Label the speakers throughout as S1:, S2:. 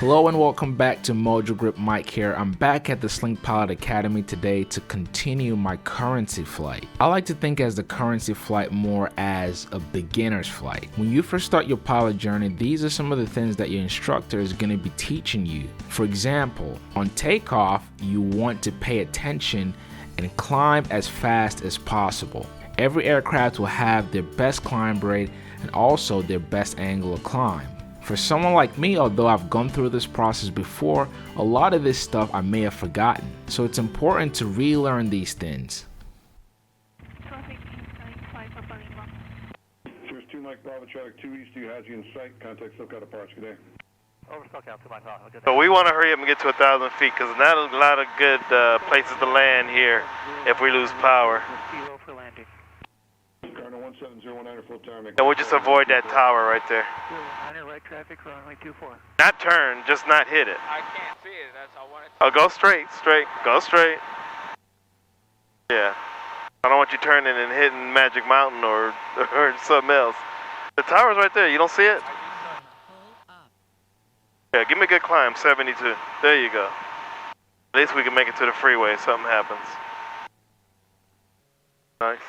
S1: Hello and welcome back to MojoGrip. Mike here. I'm back at the Sling Pilot Academy today to continue my currency flight. I like to think as the currency flight more as a beginner's flight. When you first start your pilot journey, these are some of the things that your instructor is going to be teaching you. For example, on takeoff, you want to pay attention and climb as fast as possible. Every aircraft will have their best climb rate and also their best angle of climb. For someone like me, although I've gone through this process before, a lot of this stuff I may have forgotten. So it's important to relearn these things.
S2: First 2 Mike Bravo traffic 2 East, you has you in sight. Contact SoCal departs. Good day.
S3: Over SoCal 2 Mike Bravo.
S4: So we want to hurry up and get to 1,000 feet because not a lot of good places to land here if we lose power.
S3: Zero for landing.
S2: Cardinal 17019 full tower.
S4: And we'll just avoid that tower right there.
S3: 09 right traffic for runway 24.
S4: Not turn, just not hit it.
S5: I can't see it. That's all I wanted to.
S4: Oh, go straight, go straight. Yeah. I don't want you turning and hitting Magic Mountain or something else. The tower's right there. You don't see it? Yeah, give me a good climb, 72. There you go. At least we can make it to the freeway if something happens. Nice.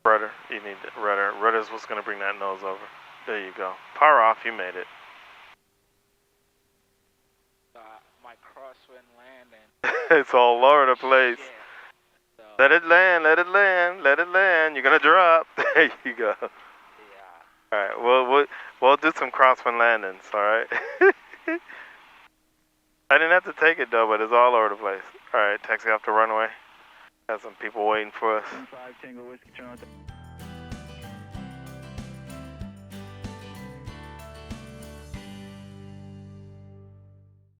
S4: Rudder, you need rudder. Rudder's what's going to bring that nose over. There you go. Power off, you made it.
S5: My crosswind landing.
S4: It's all over the place.
S5: Yeah. So,
S4: Let it land, let it land, let it land. You're going to drop. There you go.
S5: yeah.
S4: Alright, we'll do some crosswind landings, alright? I didn't have to take it though, but it's all over the place. Alright, taxi off the runway. Got some people waiting for us.
S3: 5 Tango Whiskey, turn on.